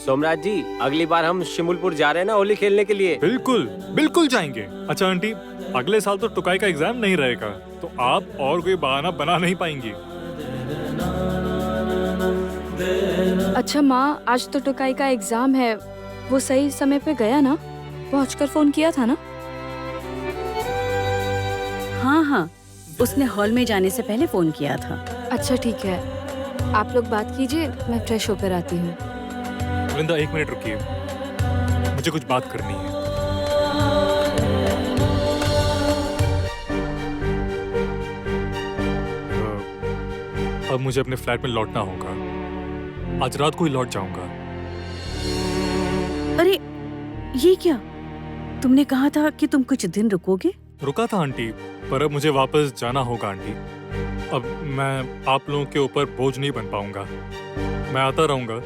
सोमराज जी, अगली बार हम शिमुलपुर जा रहे हैं ना होली खेलने के लिए। बिल्कुल बिल्कुल जाएंगे। अच्छा आंटी, अगले साल तो टुकाई का एग्जाम नहीं रहेगा, तो आप और कोई बहाना बना नहीं पाएंगी। अच्छा माँ, आज तो टुकाई का एग्जाम है, वो सही समय पे गया ना? पहुंचकर फोन किया था ना? हाँ हाँ, उसने हॉल में जाने से पहले फोन किया था। अच्छा ठीक है, आप लोग बात कीजिए, मैं फ्रेश होकर आती हूँ। वृंदा 1 मिनट रुकिए, मुझे कुछ बात करनी है। अब मुझे अपने फ्लैट में लौटना होगा। आज रात को ही लौट जाऊंगा। अरे ये क्या, तुमने कहा था कि तुम कुछ दिन रुकोगे। रुका था आंटी, पर अब मुझे वापस जाना होगा आंटी। अब मैं आप लोगों के ऊपर बोझ नहीं बन पाऊंगा। मैं आता रहूंगा।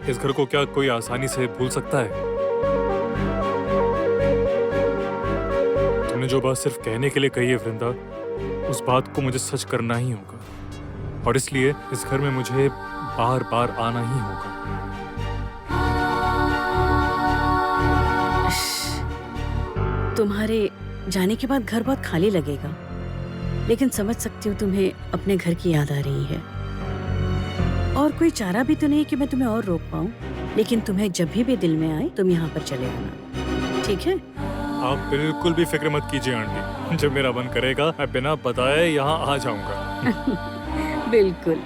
इस घर को क्या कोई आसानी से भूल सकता है? तुमने जो बात सिर्फ कहने के लिए कही है वृंदा, उस बात को मुझे सच करना ही होगा, और इसलिए इस घर में मुझे बार बार आना ही होगा। तुम्हारे जाने के बाद घर बहुत खाली लगेगा, लेकिन समझ सकती हूँ तुम्हें अपने घर की याद आ रही है। और कोई चारा भी तो नहीं कि मैं तुम्हें और रोक पाऊँ, लेकिन तुम्हें जब भी दिल में आए तुम यहाँ पर चले आना, ठीक है? आप बिल्कुल भी फिक्र मत कीजिए आंटी, जब मेरा मन करेगा मैं बिना बताए यहाँ आ जाऊंगा। बिल्कुल,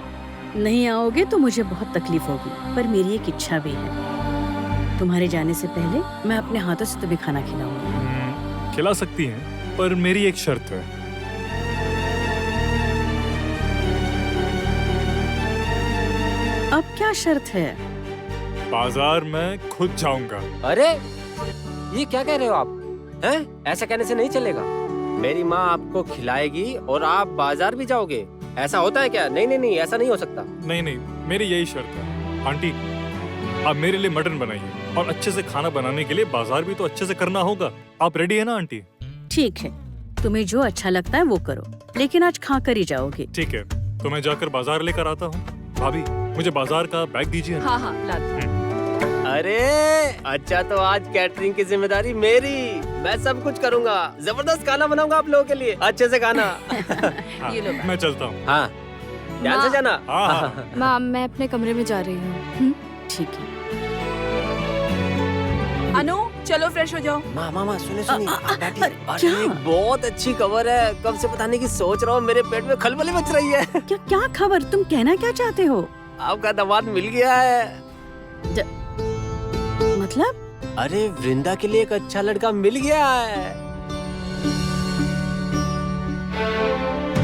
नहीं आओगे तो मुझे बहुत तकलीफ होगी, पर मेरी एक इच्छा भी है। तुम्हारे जाने से पहले मैं अपने हाथों से तुम्हें खाना खिलाऊंगी। खिला सकती हैं, पर मेरी एक शर्त है। अब क्या शर्त है? बाजार में खुद जाऊंगा। अरे ये क्या कह रहे हो आप? हैं? ऐसा कहने से नहीं चलेगा। मेरी माँ आपको खिलाएगी और आप बाजार भी जाओगे, ऐसा होता है क्या? नहीं नहीं नहीं, ऐसा नहीं हो सकता। नहीं नहीं, मेरी यही शर्त है। आंटी, आप मेरे लिए मटन बनाइए, और अच्छे से खाना बनाने के लिए बाजार भी तो अच्छे से करना होगा। आप रेडी है ना आंटी? ठीक है, तुम्हें जो अच्छा लगता है वो करो, लेकिन आज खा कर ही जाओगे। ठीक है, तो मैं जाकर बाजार लेकर आता हूँ। भाभी, मुझे बाजार का बैग दीजिए। हाँ हाँ ला दो। अरे अच्छा, तो आज कैटरिंग की जिम्मेदारी मेरी। मैं सब कुछ करूँगा, जबरदस्त खाना बनाऊंगा आप लोगों के लिए, अच्छे से खाना। हाँ, ये लो। मैं चलता हूँ। हाँ, ध्यान से जाना। हाँ, हाँ। माँ, मैं अपने कमरे में जा रही हूँ। ठीक है। अनु, चलो फ्रेश हो जाओ। मामा सुने सुनिए, आप बैठिए। अरे क्या? एक बहुत अच्छी खबर है, कब से बताने की सोच रहा हूँ, मेरे पेट में खलबली मच रही है। क्या क्या खबर, तुम कहना क्या चाहते हो? आपका दामाद मिल गया है। मतलब? अरे वृंदा के लिए एक अच्छा लड़का मिल गया है।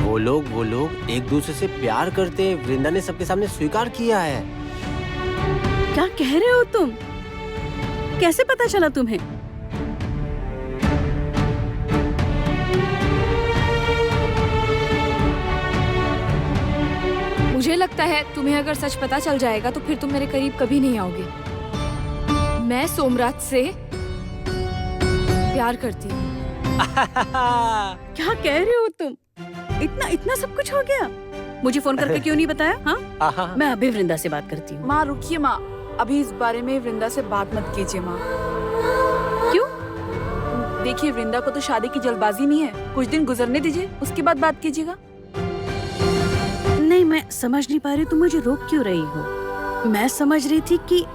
वो लोग एक दूसरे से प्यार करते हैं, वृंदा ने सबके सामने स्वीकार किया है। क्या कह रहे हो तुम? कैसे पता चला तुम्हें? मुझे लगता है तुम्हें अगर सच पता चल जाएगा तो फिर तुम मेरे करीब कभी नहीं आओगे। मैं सोमराज से प्यार करती हूँ। क्या कह रहे हो तुम? इतना सब कुछ हो गया? मुझे फोन करके क्यों नहीं बताया? हाँ, मैं अभी वृंदा से बात करती हूँ। माँ रुकिए माँ, अभी इस बारे में वृंदा से बात मत कीजिए माँ। क्यों? देखिए, वृंदा को तो शादी की जल्दबाजी नहीं है, कुछ दिन गुजरने दीजिए, उसके बाद बात कीजिएगा। नहीं, मैं समझ नहीं पा रही तुम मुझे रोक क्यों रही हो। मैं समझ रही थी कि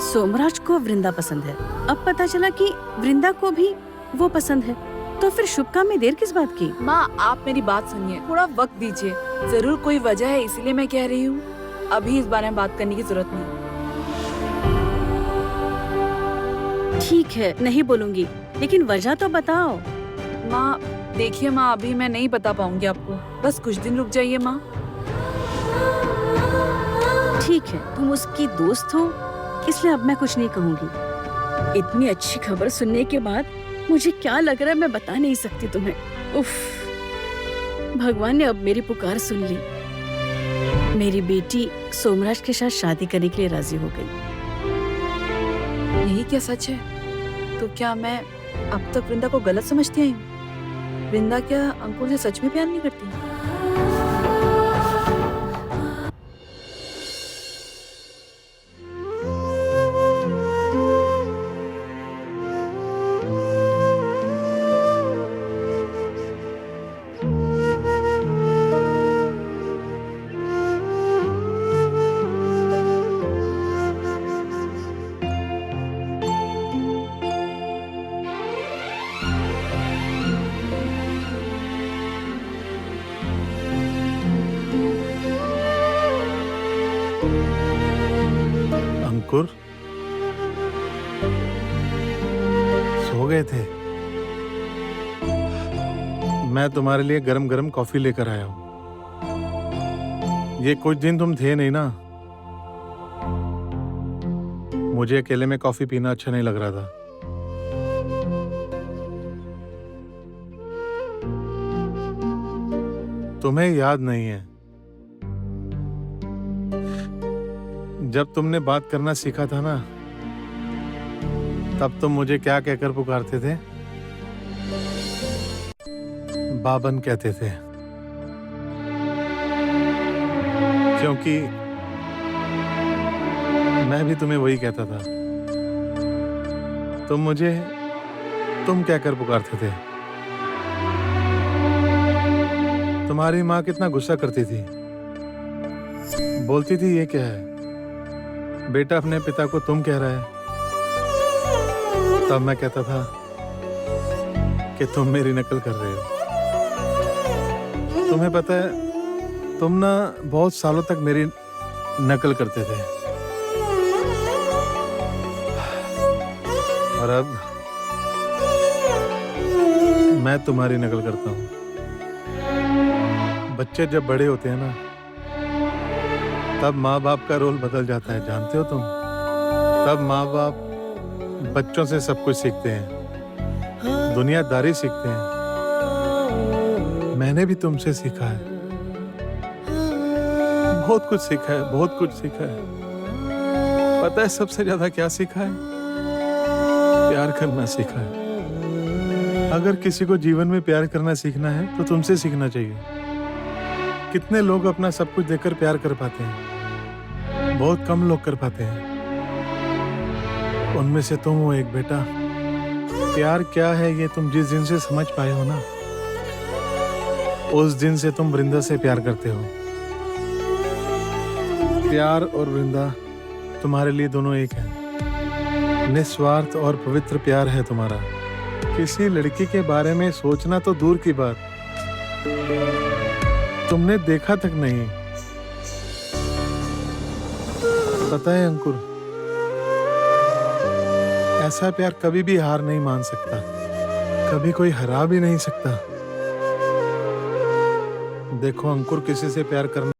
सोमराज को वृंदा पसंद है, अब पता चला कि वृंदा को भी वो पसंद है, तो फिर शुभ काम में देर किस बात की? माँ आप मेरी बात सुनिए, थोड़ा वक्त दीजिए, जरूर कोई वजह है इसीलिए मैं कह रही हूँ। अभी इस बारे में बात करने की जरूरत नहीं। ठीक है, नहीं बोलूंगी, लेकिन वजह तो बताओ। माँ देखिए माँ, अभी मैं नहीं बता पाऊंगी आपको, बस कुछ दिन रुक जाइए माँ। ठीक है, तुम उसकी दोस्त हो, इसलिए अब मैं कुछ नहीं कहूंगी। इतनी अच्छी खबर सुनने के बाद मुझे क्या लग रहा है मैं बता नहीं सकती तुम्हें। उफ, भगवान ने अब मेरी पुकार सुन ली। मेरी बेटी सोमराज के साथ शादी करने के लिए राजी हो गई। यही क्या सच है? तो क्या मैं अब तक वृंदा को गलत समझती आई हूँ? वृंदा क्या अंकुर से सच में प्यार नहीं करती? गए थे। मैं तुम्हारे लिए गरम गरम कॉफी लेकर आया हूँ। ये कुछ दिन तुम थे नहीं ना, मुझे अकेले में कॉफी पीना अच्छा नहीं लग रहा था। तुम्हें याद नहीं है, जब तुमने बात करना सीखा था ना, तब तुम मुझे क्या कहकर पुकारते थे? बाबन कहते थे, क्योंकि मैं भी तुम्हें वही कहता था। तुम मुझे तुम कहकर पुकारते थे। तुम्हारी माँ कितना गुस्सा करती थी, बोलती थी ये क्या है, बेटा अपने पिता को तुम कह रहा है। तब मैं कहता था कि तुम मेरी नकल कर रहे हो। तुम्हें पता है, तुम ना बहुत सालों तक मेरी नकल करते थे, और अब मैं तुम्हारी नकल करता हूँ। बच्चे जब बड़े होते हैं ना, तब माँ बाप का रोल बदल जाता है, जानते हो तुम? तब माँ बाप बच्चों से सब कुछ सीखते हैं, दुनियादारी सीखते हैं। मैंने भी तुमसे सीखा है, बहुत कुछ सीखा है, बहुत कुछ सीखा है। पता है सबसे ज्यादा क्या सीखा है? प्यार करना सीखा है। अगर किसी को जीवन में प्यार करना सीखना है तो तुमसे सीखना चाहिए। कितने लोग अपना सब कुछ देकर प्यार कर पाते हैं, बहुत कम लोग कर पाते हैं। उनमें से तुम हो एक बेटा। प्यार क्या है ये तुम जिस दिन से समझ पाए हो ना, उस दिन से तुम वृंदा से प्यार करते हो। प्यार और वृंदा तुम्हारे लिए दोनों एक है। निस्वार्थ और पवित्र प्यार है तुम्हारा। किसी लड़की के बारे में सोचना तो दूर की बात, तुमने देखा तक नहीं। पता है अंकुर, ऐसा प्यार कभी भी हार नहीं मान सकता, कभी कोई हरा भी नहीं सकता। देखो अंकुर, किसी से प्यार करना